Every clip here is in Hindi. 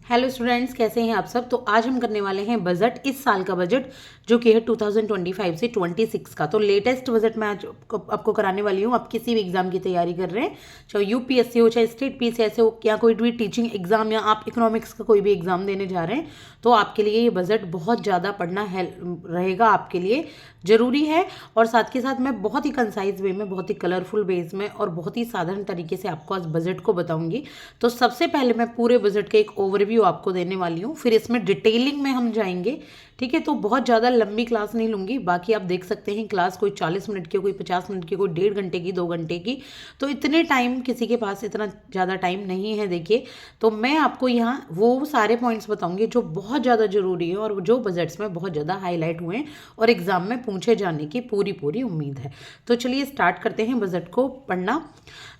हेलो स्टूडेंट्स, कैसे हैं आप सब। तो आज हम करने वाले हैं बजट, इस साल का बजट जो कि है 2025 से 26 का। तो लेटेस्ट बजट मैं आज आपको कराने वाली हूँ। आप किसी भी एग्जाम की तैयारी कर रहे हैं, चाहे यूपीएससी हो, चाहे स्टेट पीसीएस हो, या कोई भी टीचिंग एग्जाम, या आप इकोनॉमिक्स का कोई भी एग्जाम देने जा रहे हैं, तो आपके लिए ये बजट बहुत ज़्यादा पढ़ना रहेगा, आपके लिए ज़रूरी है। और साथ के साथ मैं बहुत ही कंसाइज वे में, बहुत ही कलरफुल बेस में और बहुत ही साधारण तरीके से आपको आज बजट को बताऊंगी। तो सबसे पहले मैं पूरे बजट के एक ओवरव्यू आपको देने वाली हूँ, फिर इसमें डिटेलिंग में हम जाएंगे। ठीक है, तो बहुत ज़्यादा लंबी क्लास नहीं लूँगी। बाकी आप देख सकते हैं क्लास कोई 40 मिनट की, कोई 50 मिनट की, कोई 1.5 घंटे की, 2 घंटे की। तो इतने टाइम किसी के पास इतना ज़्यादा टाइम नहीं है। देखिए, तो मैं आपको यहाँ वो सारे पॉइंट्स बताऊंगी जो बहुत ज़्यादा ज़रूरी है और जो बजट्स में बहुत ज़्यादा हाईलाइट हुए हैं और एग्जाम में पूछे जाने की पूरी पूरी उम्मीद है। तो चलिए स्टार्ट करते हैं बजट को पढ़ना।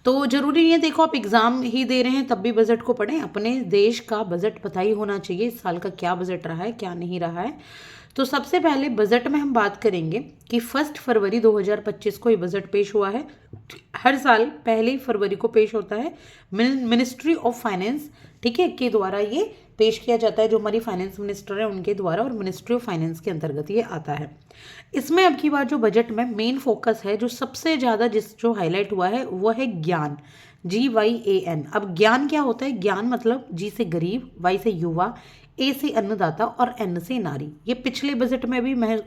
तो जरूरी नहीं है, देखो आप एग्जाम ही दे रहे हैं तब भी बजट को पढ़ें। अपने देश का बजट पता ही होना चाहिए, इस साल का क्या बजट रहा है, क्या नहीं रहा है। तो सबसे पहले बजट में हम बात करेंगे कि 1 फरवरी 2025 को ये बजट पेश हुआ है। हर साल 1 फरवरी को पेश होता है मिनिस्ट्री ऑफ फाइनेंस, ठीक है, के द्वारा ये पेश किया जाता है। जो हमारी फाइनेंस मिनिस्टर है उनके द्वारा, और मिनिस्ट्री ऑफ फाइनेंस के अंतर्गत ये आता है। इसमें अब की बार जो बजट में मेन फोकस है, जो सबसे ज़्यादा जो हाईलाइट हुआ है, वो है ज्ञान, GYAN। अब ज्ञान क्या होता है? ज्ञान मतलब जी से गरीब, वाई से युवा, ए से अन्नदाता और एन से नारी। ये पिछले बजट में भी मैं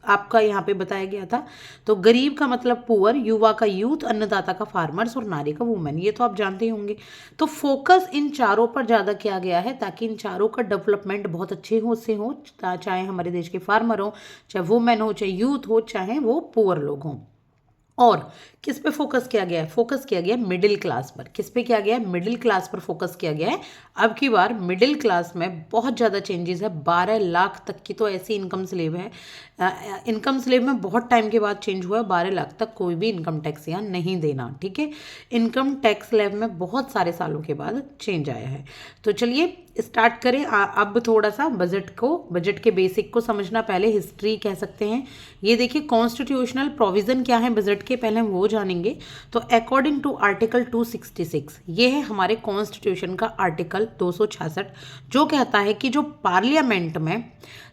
आपका यहाँ पे बताया गया था। तो गरीब का मतलब पुअर, युवा का यूथ, अन्नदाता का फार्मर्स और नारी का वुमेन, ये तो आप जानते ही होंगे। तो फोकस इन चारों पर ज़्यादा किया गया है ताकि इन चारों का डेवलपमेंट बहुत अच्छे से हो, चाहे हमारे देश के फार्मर हो, चाहे वुमेन हो, चाहे यूथ हो, चाहे वो पुअर लोग हों। और किस पे फोकस किया गया है? फोकस किया गया है मिडिल क्लास पर। किस पे किया गया है? मिडिल क्लास पर फोकस किया गया है। अब की बार मिडिल क्लास में बहुत ज़्यादा चेंजेस है। 12 लाख तक की तो ऐसी इनकम स्लेब है। इनकम स्लेब में बहुत टाइम के बाद चेंज हुआ है। 12 लाख तक कोई भी इनकम टैक्स यहाँ नहीं देना, ठीक है। इनकम टैक्स स्लेब में बहुत सारे सालों के बाद चेंज आया है। तो चलिए स्टार्ट करें। अब थोड़ा सा बजट के बेसिक को समझना, पहले हिस्ट्री कह सकते हैं। ये देखिए, कॉन्स्टिट्यूशनल प्रोविजन क्या है बजट के, पहले हम वो जानेंगे। तो अकॉर्डिंग टू आर्टिकल 266, ये है हमारे कॉन्स्टिट्यूशन का आर्टिकल 266, जो कहता है कि जो पार्लियामेंट में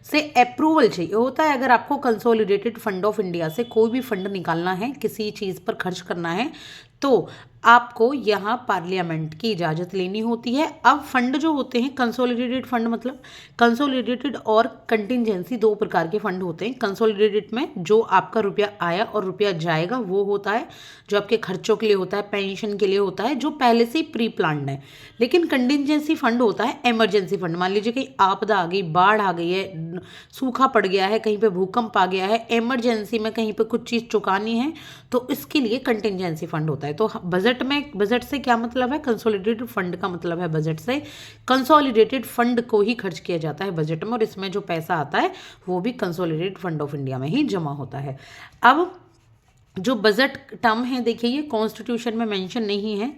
से अप्रूवल चाहिए होता है। अगर आपको कंसोलिडेटेड फंड ऑफ इंडिया से कोई भी फंड निकालना है, किसी चीज़ पर खर्च करना है, तो आपको यहाँ पार्लियामेंट की इजाज़त लेनी होती है। अब फंड जो होते हैं, कंसोलिडेटेड फंड मतलब कंसोलिडेटेड और कंटिजेंसी, दो प्रकार के फंड होते हैं। कंसोलिडेटेड में जो आपका रुपया आया और रुपया जाएगा वो होता है, जो आपके खर्चों के लिए होता है, पेंशन के लिए होता है, जो पहले से ही प्री प्लान्ड है। लेकिन कंटिजेंसी फंड होता है इमरजेंसी फंड। मान लीजिए कहीं आपदा आ गई, बाढ़ आ गई है, सूखा पड़ गया है, कहीं पे भूकंप आ गया है, इमरजेंसी में कहीं पे कुछ चीज़ चुकानी है, तो इसके लिए कंटिजेंसी फंड होता है। तो बजट से क्या मतलब है? कंसोलिडेटेड फंड का मतलब है बजट से कंसोलिडेटेड फंड को ही खर्च किया जाता है बजट में, और इसमें जो पैसा आता है वो भी कंसोलिडेटेड फंड ऑफ इंडिया में ही जमा होता है। अब जो बजट टर्म है, देखिए ये कॉन्स्टिट्यूशन में मेंशन नहीं है।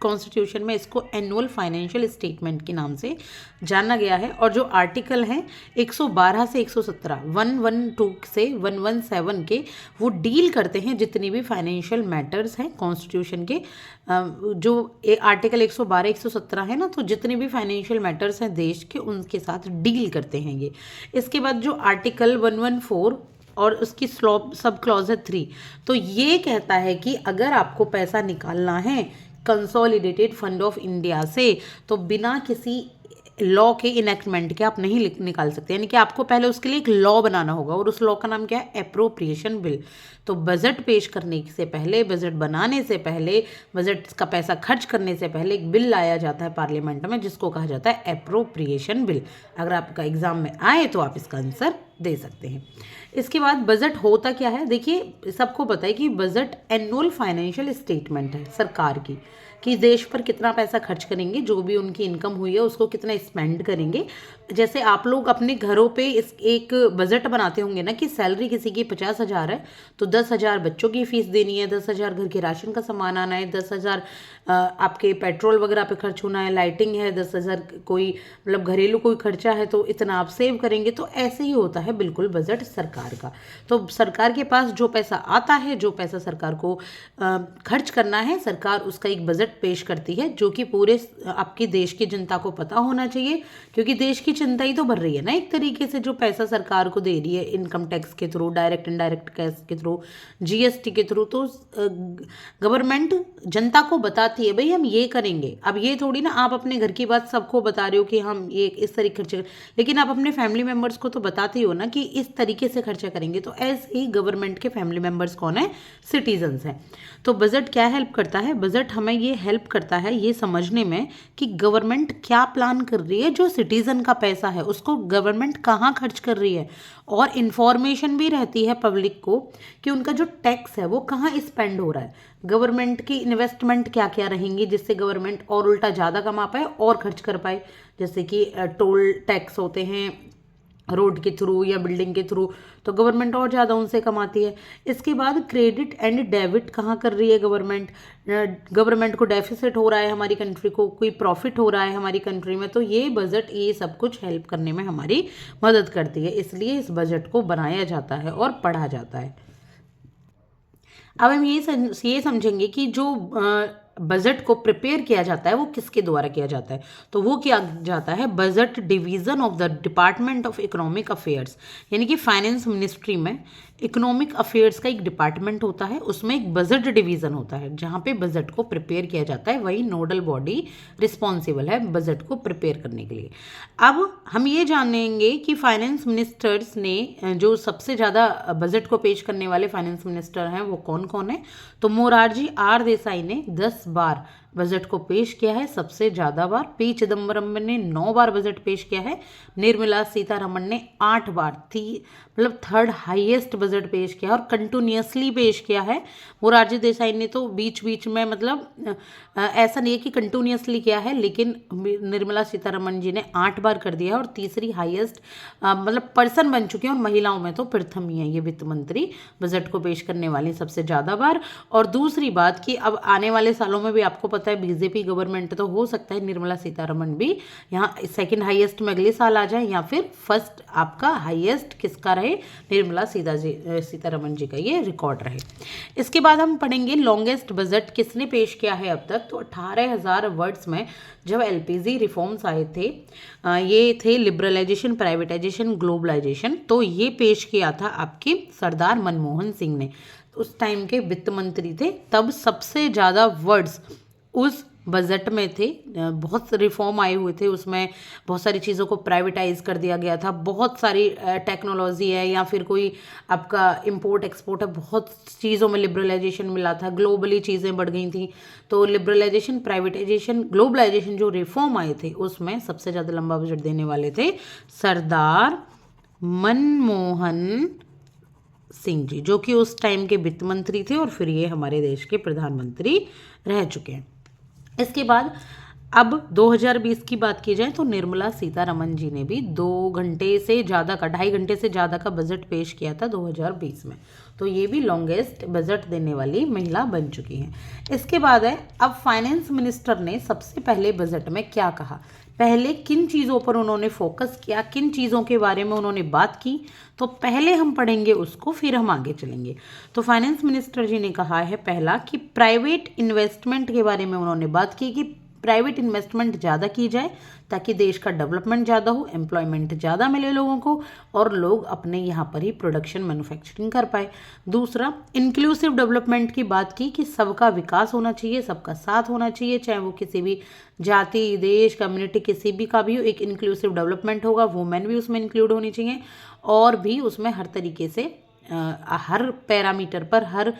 कॉन्स्टिट्यूशन में इसको एनुअल फाइनेंशियल स्टेटमेंट के नाम से जाना गया है। और जो आर्टिकल हैं 112 से 117, 112 से 117 के, वो डील करते हैं जितनी भी फाइनेंशियल मैटर्स हैं कॉन्स्टिट्यूशन के। जो आर्टिकल 112 117 है ना, तो जितने भी फाइनेंशियल मैटर्स हैं देश के, उनके साथ डील करते हैं ये। इसके बाद जो आर्टिकल 114 और उसकी सब क्लॉज है 3, तो ये कहता है कि अगर आपको पैसा निकालना है कंसोलिडेटेड फंड ऑफ इंडिया से, तो बिना किसी लॉ के इनेक्टमेंट के आप नहीं निकाल सकते। यानी कि आपको पहले उसके लिए एक लॉ बनाना होगा, और उस लॉ का नाम क्या है? Appropriation bill. तो बजट पेश करने से पहले, बजट बनाने से पहले, बजट का पैसा खर्च करने से पहले एक बिल लाया जाता है पार्लियामेंट में, जिसको कहा जाता है एप्रोप्रिएशन बिल। अगर आपका एग्जाम में आए तो आप इसका आंसर दे सकते हैं। इसके बाद बजट होता क्या है? देखिए, सबको पता है कि बजट एनुअल फाइनेंशियल स्टेटमेंट है सरकार की, कि देश पर कितना पैसा खर्च करेंगे, जो भी उनकी इनकम हुई है उसको कितना स्पेंड करेंगे। जैसे आप लोग अपने घरों पे इस एक बजट बनाते होंगे ना, कि सैलरी किसी की 50,000 है, तो 10,000 बच्चों की फीस देनी है, 10,000 घर के राशन का सामान आना है, 10,000 आपके पेट्रोल वगैरह पे खर्च होना है, लाइटिंग है, 10,000 कोई मतलब घरेलू कोई खर्चा है, तो इतना आप सेव करेंगे। तो ऐसे ही होता है बिल्कुल बजट सरकार का। तो सरकार के पास जो पैसा आता है, जो पैसा सरकार को खर्च करना है, सरकार उसका एक बजट पेश करती है, जो कि पूरे आपकी देश की जनता को पता होना चाहिए, क्योंकि देश की जनता ही तो भर रही है ना एक तरीके से, जो पैसा सरकार को दे रही है इनकम टैक्स के थ्रू, डायरेक्ट इनडायरेक्ट टैक्स के थ्रू, जीएसटी के थ्रू। तो गवर्नमेंट जनता को बताती है भाई हम ये करेंगे। अब ये थोड़ी ना आप अपने घर की बात सबको बता रहे हो कि हम ये इस तरीके खर्चे, लेकिन आप अपने फैमिली मेम्बर्स को तो बताते हो ना कि इस तरीके से खर्चा करेंगे। तो ऐसे ही गवर्नमेंट के फैमिली मेम्बर्स कौन है? सिटीजन्स हैं। तो बजट क्या हेल्प करता है? बजट हमें ये हेल्प करता है ये समझने में कि गवर्नमेंट क्या प्लान कर रही है, जो सिटीजन का पैसा है उसको गवर्नमेंट कहाँ खर्च कर रही है, और इन्फॉर्मेशन भी रहती है पब्लिक को कि उनका जो टैक्स है वो कहाँ स्पेंड हो रहा है, गवर्नमेंट की इन्वेस्टमेंट क्या क्या रहेंगी जिससे गवर्नमेंट और उल्टा ज़्यादा कमा पाए और खर्च कर पाए। जैसे कि टोल टैक्स होते हैं रोड के थ्रू या बिल्डिंग के थ्रू, तो गवर्नमेंट और ज़्यादा उनसे कमाती है। इसके बाद क्रेडिट एंड डेबिट कहाँ कर रही है गवर्नमेंट? गवर्नमेंट को डेफिसिट हो रहा है हमारी कंट्री को, कोई प्रॉफिट हो रहा है हमारी कंट्री में, तो ये बजट ये सब कुछ हेल्प करने में हमारी मदद करती है। इसलिए इस बजट को बनाया जाता है और पढ़ा जाता है। अब हम ये समझेंगे कि जो बजट को प्रिपेयर किया जाता है वो किसके द्वारा किया जाता है। तो वो किया जाता है budget division of the department of economic affairs, यानी कि फाइनेंस मिनिस्ट्री में इकोनॉमिक अफेयर्स का एक डिपार्टमेंट होता है, उसमें एक बजट डिवीज़न होता है जहाँ पे बजट को प्रिपेयर किया जाता है, वही नोडल बॉडी रिस्पॉन्सिबल है बजट को प्रिपेयर करने के लिए। अब हम ये जानेंगे कि फाइनेंस मिनिस्टर्स ने जो सबसे ज़्यादा बजट को पेश करने वाले फाइनेंस मिनिस्टर हैं वो कौन कौन है। तो मोरारजी आर देसाई ने 10 बार बजट को पेश किया है, सबसे ज़्यादा बार। पी चिदम्बरम ने 9 बार बजट पेश किया है। निर्मला सीतारमण ने 8 बार, मतलब थर्ड हाईएस्ट बजट पेश किया है और कंटिन्यूसली पेश किया है। मोरारजी देसाई ने तो बीच बीच में, मतलब ऐसा नहीं है कि कंटिन्यूसली किया है, लेकिन निर्मला सीतारमण जी ने 8 बार कर दिया है और तीसरी हाईएस्ट मतलब पर्सन बन चुके हैं, और महिलाओं में तो प्रथम ही है ये वित्त मंत्री बजट को पेश करने वाली सबसे ज़्यादा बार। और दूसरी बात कि अब आने वाले सालों में भी आपको पता है बीजेपी गवर्नमेंट, तो हो सकता है निर्मला सीतारमण भी यहाँ सेकंड हाईएस्ट में अगले साल आ जाए, या फिर फर्स्ट आपका हाईएस्ट किसका रहे, निर्मला सीतारमण जी का ये रिकॉर्ड रहे। इसके बाद हम पढ़ेंगे लॉन्गेस्ट बजट किसने पेश किया है अब तक। तो 18,000 वर्ड्स में जब एलपीजी रिफॉर्म्स आए थे, ये थे लिबरलाइजेशन, प्राइवेटाइजेशन, ग्लोबलाइजेशन, तो ये पेश किया था आपके सरदार मनमोहन सिंह ने, उस टाइम के वित्त मंत्री थे। तब सबसे ज़्यादा वर्ड्स उस बजट में थे, बहुत रिफॉर्म आए हुए थे, उसमें बहुत सारी चीज़ों को प्राइवेटाइज कर दिया गया था, बहुत सारी टेक्नोलॉजी है या फिर कोई आपका इंपोर्ट एक्सपोर्ट है, बहुत चीज़ों में लिबरलाइजेशन मिला था, ग्लोबली चीज़ें बढ़ गई थी। तो लिबरलाइजेशन, प्राइवेटाइजेशन, ग्लोबलाइजेशन जो रिफॉर्म आए थे उसमें सबसे ज़्यादा लंबा बजट देने वाले थे सरदार मनमोहन सिंह जी, जो कि उस टाइम के वित्त मंत्री थे और फिर ये हमारे देश के प्रधानमंत्री रह चुके हैं। इसके बाद अब 2020 की बात की जाए तो निर्मला सीतारमण जी ने भी 2 घंटे से ज़्यादा का, 2.5 घंटे से ज़्यादा का बजट पेश किया था 2020 में, तो ये भी लॉन्गेस्ट बजट देने वाली महिला बन चुकी हैं। इसके बाद है अब फाइनेंस मिनिस्टर ने सबसे पहले बजट में क्या कहा, पहले किन चीज़ों पर उन्होंने फोकस किया, किन चीज़ों के बारे में उन्होंने बात की, तो पहले हम पढ़ेंगे उसको फिर हम आगे चलेंगे। तो फाइनेंस मिनिस्टर जी ने कहा है पहला कि प्राइवेट इन्वेस्टमेंट के बारे में उन्होंने बात की कि प्राइवेट इन्वेस्टमेंट ज़्यादा की जाए ताकि देश का डेवलपमेंट ज़्यादा हो, एम्प्लॉयमेंट ज़्यादा मिले लोगों को और लोग अपने यहाँ पर ही प्रोडक्शन मैन्युफैक्चरिंग कर पाए। दूसरा, इंक्लूसिव डेवलपमेंट की बात की कि सबका विकास होना चाहिए, सबका साथ होना चाहिए, चाहे वो किसी भी जाति, देश, कम्युनिटी किसी भी का भी हो, एक इंक्लूसिव डेवलपमेंट होगा, वुमेन भी उसमें इंक्लूड होनी चाहिए और भी उसमें हर तरीके से हर पैरामीटर पर, हर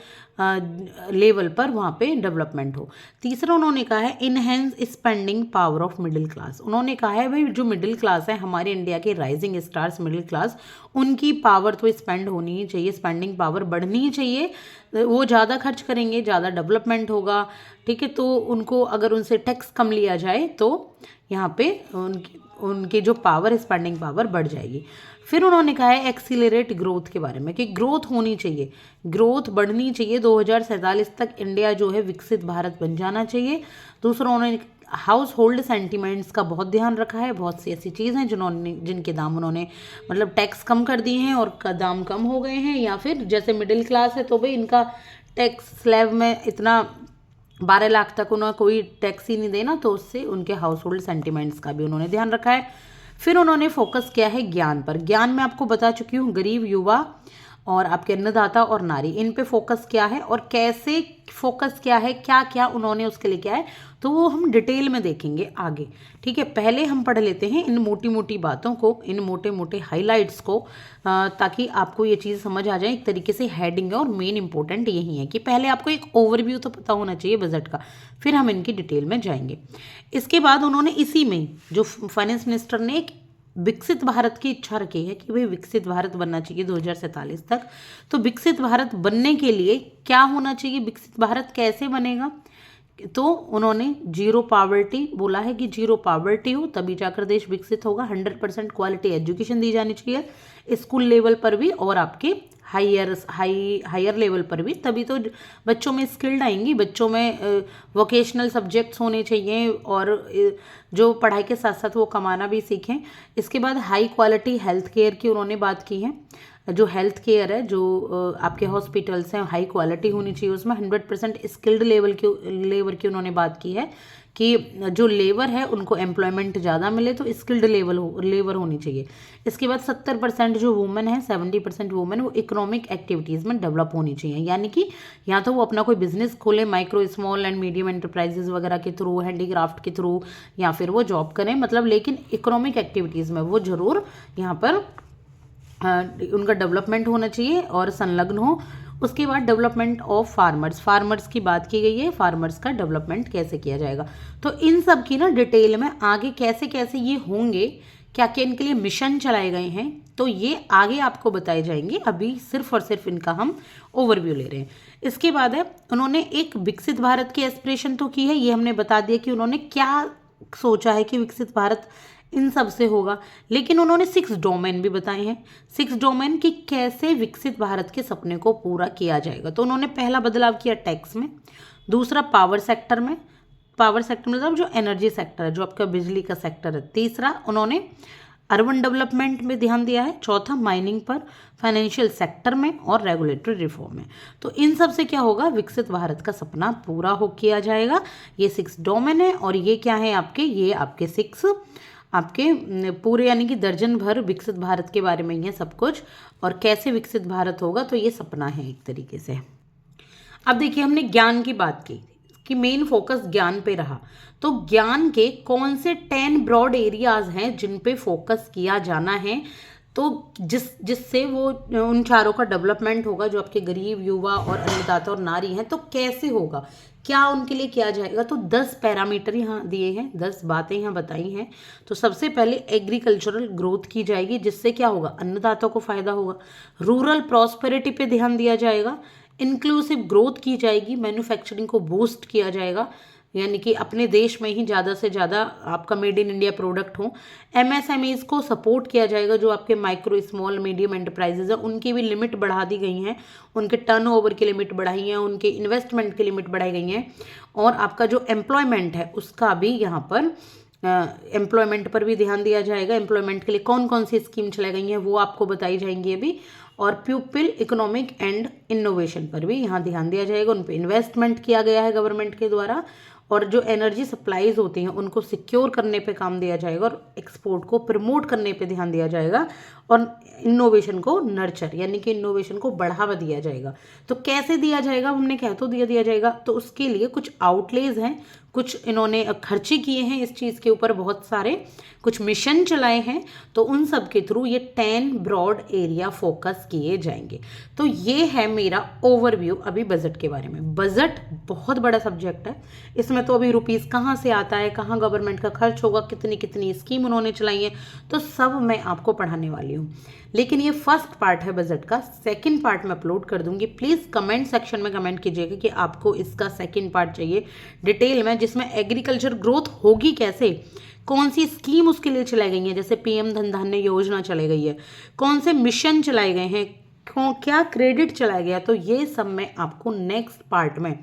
लेवल पर वहाँ पे डेवलपमेंट हो। तीसरा उन्होंने कहा है enhance spending power of middle class. उन्होंने कहा है भाई जो मिडिल क्लास है, हमारे इंडिया के राइजिंग स्टार्स मिडिल क्लास, उनकी पावर तो स्पेंड होनी ही चाहिए, स्पेंडिंग पावर बढ़नी ही चाहिए, वो ज़्यादा खर्च करेंगे, ज़्यादा डेवलपमेंट होगा, ठीक है। तो उनको अगर उनसे टैक्स कम लिया जाए तो यहाँ पे उनकी जो पावर, स्पेंडिंग पावर बढ़ जाएगी। फिर उन्होंने कहा है एक्सीलरेट ग्रोथ के बारे में कि ग्रोथ होनी चाहिए, ग्रोथ बढ़नी चाहिए, 2047 तक इंडिया जो है विकसित भारत बन जाना चाहिए। दूसरा, उन्होंने हाउस होल्ड सेंटिमेंट्स का बहुत ध्यान रखा है, बहुत सी ऐसी चीज़ हैं जिनके दाम उन्होंने मतलब टैक्स कम कर दिए हैं और दाम कम हो गए हैं, या फिर जैसे मिडिल क्लास है तो भाई इनका टैक्स स्लैब में इतना 12 लाख तक उन्हें कोई टैक्स ही नहीं देना, तो उससे उनके हाउस होल्ड सेंटिमेंट्स का भी उन्होंने ध्यान रखा है। फिर उन्होंने फोकस किया है ज्ञान पर। ज्ञान में आपको बता चुकी हूँ, गरीब, युवा और आपके अन्नदाता और नारी, इन पे फोकस किया है। और कैसे फोकस किया है, क्या क्या उन्होंने उसके लिए किया है, तो वो हम डिटेल में देखेंगे आगे। ठीक है, पहले हम पढ़ लेते हैं इन मोटी मोटी बातों को, इन मोटे मोटे हाइलाइट्स को, ताकि आपको ये चीज़ समझ आ जाए। एक तरीके से हेडिंग है और मेन इंपॉर्टेंट यही है कि पहले आपको एक ओवरव्यू तो पता होना चाहिए बजट का, फिर हम इनकी डिटेल में जाएंगे। इसके बाद उन्होंने इसी में, जो फाइनेंस मिनिस्टर ने एक विकसित भारत की इच्छा रखी है कि भाई विकसित भारत बनना चाहिए 2047 तक। तो विकसित भारत बनने के लिए क्या होना चाहिए, विकसित भारत कैसे बनेगा, तो उन्होंने जीरो पावर्टी बोला है कि जीरो पावर्टी हो तभी जाकर देश विकसित होगा। 100% क्वालिटी एजुकेशन दी जानी चाहिए स्कूल लेवल पर भी और आपके हायर लेवल पर भी, तभी तो बच्चों में स्किल्ड आएंगी, बच्चों में वोकेशनल सब्जेक्ट्स होने चाहिए और जो पढ़ाई के साथ साथ वो कमाना भी सीखें। इसके बाद हाई क्वालिटी हेल्थ केयर की उन्होंने बात की है। जो हेल्थ केयर है, जो आपके हॉस्पिटल्स हैं, हाई क्वालिटी होनी चाहिए उसमें। 100% स्किल्ड लेबर की उन्होंने बात की है कि जो लेबर है उनको एम्प्लॉयमेंट ज़्यादा मिले, तो स्किल्ड लेबर होनी चाहिए। इसके बाद 70% जो वुमेन है, 70% वुमेन वो इकोनॉमिक एक्टिविटीज़ में डेवलप होनी चाहिए, यानी कि या तो वो अपना कोई बिजनेस खोले, micro small and medium enterprises वगैरह के थ्रू, हैंडीक्राफ्ट के थ्रू, या फिर वो जॉब करें, मतलब लेकिन इकोनॉमिक एक्टिविटीज़ में वो ज़रूर यहाँ पर उनका डेवलपमेंट होना चाहिए और संलग्न हो। उसके बाद डेवलपमेंट ऑफ फार्मर्स की बात की गई है, फार्मर्स का डेवलपमेंट कैसे किया जाएगा। तो इन सब की ना डिटेल में आगे कैसे कैसे ये होंगे, क्या क्या इनके लिए मिशन चलाए गए हैं, तो ये आगे आपको बताए जाएंगे। अभी सिर्फ और सिर्फ इनका हम ओवरव्यू ले रहे हैं। इसके बाद है, उन्होंने एक विकसित भारत की एस्पिरेशन तो की है, ये हमने बता दिया कि उन्होंने क्या सोचा है कि विकसित भारत इन सब से होगा, लेकिन उन्होंने 6 डोमेन भी बताए हैं। 6 डोमेन की कैसे विकसित भारत के सपने को पूरा किया जाएगा। तो उन्होंने पहला बदलाव किया टैक्स में, दूसरा पावर सेक्टर में मतलब जो एनर्जी सेक्टर है, जो आपका बिजली का सेक्टर है। तीसरा उन्होंने अर्बन डेवलपमेंट में ध्यान दिया है। चौथा माइनिंग पर, फाइनेंशियल सेक्टर में और रेगुलेटरी रिफॉर्म में। तो इन सब से क्या होगा, विकसित भारत का सपना पूरा हो किया जाएगा। ये 6 डोमेन है और ये क्या है आपके, ये आपके 6 आपके पूरे यानी कि दर्जन भर विकसित भारत के बारे में ही है सब कुछ। और कैसे विकसित भारत होगा, तो ये सपना है एक तरीके से। अब देखिए, हमने ज्ञान की बात की कि मेन फोकस ज्ञान पे रहा। तो ज्ञान के कौन से 10 ब्रॉड एरियाज हैं जिन पे फोकस किया जाना है, तो जिससे वो उन चारों का डेवलपमेंट होगा, जो आपके गरीब, युवा और अन्नदाता और नारी हैं। तो कैसे होगा, क्या उनके लिए किया जाएगा, तो 10 पैरामीटर यहाँ दिए हैं, 10 बातें यहाँ बताई हैं। तो सबसे पहले एग्रीकल्चरल ग्रोथ की जाएगी, जिससे क्या होगा, अन्नदाता को फायदा होगा। रूरल प्रॉस्पेरिटी पे ध्यान दिया जाएगा। इंक्लूसिव ग्रोथ की जाएगी, मैन्युफैक्चरिंग को बूस्ट किया जाएगा, यानी कि अपने देश में ही ज़्यादा से ज़्यादा आपका मेड इन इंडिया प्रोडक्ट हो। एमएसएमईज को सपोर्ट किया जाएगा, जो आपके माइक्रो स्मॉल मीडियम एंटरप्राइजेज हैं उनकी भी लिमिट बढ़ा दी गई हैं, उनके टर्नओवर की लिमिट बढ़ाई है, उनके इन्वेस्टमेंट की लिमिट बढ़ाई गई हैं। और आपका जो एम्प्लॉयमेंट है उसका भी यहाँ पर एम्प्लॉयमेंट पर भी ध्यान दिया जाएगा। एम्प्लॉयमेंट के लिए कौन कौन सी स्कीम चलाई गई हैं वो आपको बताई जाएंगी अभी। और प्यूपिल इकोनॉमिक एंड इनोवेशन पर भी यहाँ ध्यान दिया जाएगा, उन पर इन्वेस्टमेंट किया गया है गवर्नमेंट के द्वारा। और जो एनर्जी सप्लाईज होती हैं उनको सिक्योर करने पे काम दिया जाएगा और एक्सपोर्ट को प्रमोट करने पे ध्यान दिया जाएगा। और इनोवेशन को नर्चर यानी कि इनोवेशन को बढ़ावा दिया जाएगा। तो कैसे दिया जाएगा, हमने कह तो दिया जाएगा, तो उसके लिए कुछ आउटलेज हैं, कुछ इन्होंने खर्चे किए हैं इस चीज़ के ऊपर, बहुत सारे कुछ मिशन चलाए हैं। तो उन सब के थ्रू ये 10 ब्रॉड एरिया फोकस किए जाएंगे। तो ये है मेरा ओवरव्यू अभी बजट के बारे में। बजट बहुत बड़ा सब्जेक्ट है, इसमें तो अभी रुपीज़ कहाँ से आता है, कहाँ गवर्नमेंट का खर्च होगा, कितनी कितनी स्कीम उन्होंने चलाई है, तो सब मैं आपको पढ़ाने वाली हूँ। लेकिन ये फर्स्ट पार्ट है बजट का, सेकंड पार्ट मैं अपलोड कर दूंगी। प्लीज़ कमेंट सेक्शन में कमेंट कीजिएगा कि आपको इसका सेकंड पार्ट चाहिए डिटेल में, जिसमें एग्रीकल्चर ग्रोथ होगी कैसे, कौन सी स्कीम उसके लिए चलाई गई है, जैसे पीएम धन धान्य योजना चलाई गई है, कौन से मिशन चलाए गए हैं, क्या क्रेडिट चलाया गया, तो ये सब मैं आपको नेक्स्ट पार्ट में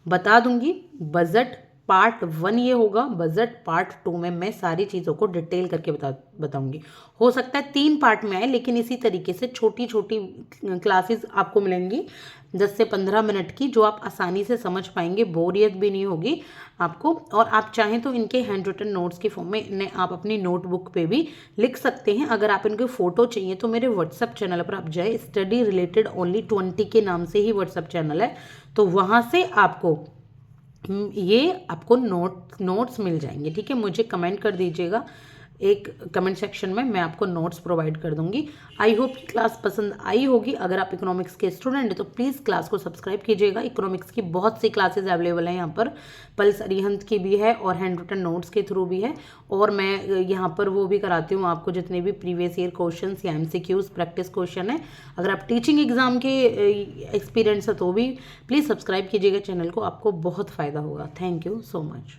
बता दूंगी। बजट पार्ट 1 ये होगा, बजट पार्ट 2 में मैं सारी चीज़ों को डिटेल करके बताऊंगी। हो सकता है 3 पार्ट में आए, लेकिन इसी तरीके से छोटी छोटी क्लासेस आपको मिलेंगी 10 से 15 मिनट की, जो आप आसानी से समझ पाएंगे, बोरियत भी नहीं होगी आपको। और आप चाहें तो इनके हैंड रिटन नोट्स की फॉर्म में इन्हें आप अपनी नोटबुक पे भी लिख सकते हैं। अगर आप इनके फ़ोटो चाहिए तो मेरे व्हाट्सअप चैनल पर आप जाए, स्टडी रिलेटेड ओनली 20 के नाम से ही व्हाट्सअप चैनल है, तो वहाँ से आपको ये आपको नोट्स मिल जाएंगे। ठीक है, मुझे कमेंट कर दीजिएगा एक कमेंट सेक्शन में, मैं आपको नोट्स प्रोवाइड कर दूंगी। आई होप क्लास पसंद आई होगी। अगर आप इकोनॉमिक्स के स्टूडेंट हैं तो प्लीज़ क्लास को सब्सक्राइब कीजिएगा। इकोनॉमिक्स की बहुत सी क्लासेस अवेलेबल हैं यहाँ पर, पल्स अरिहंत की भी है और हैंड रिटन नोट्स के थ्रू भी है। और मैं यहाँ पर वो भी कराती हूँ आपको, जितने भी प्रीवियस ईयर क्वेश्चन या MCQs प्रैक्टिस क्वेश्चन है। अगर आप टीचिंग एग्जाम के एक्सपीरियंस है तो भी प्लीज़ सब्सक्राइब कीजिएगा चैनल को, आपको बहुत फ़ायदा होगा। Thank you so much.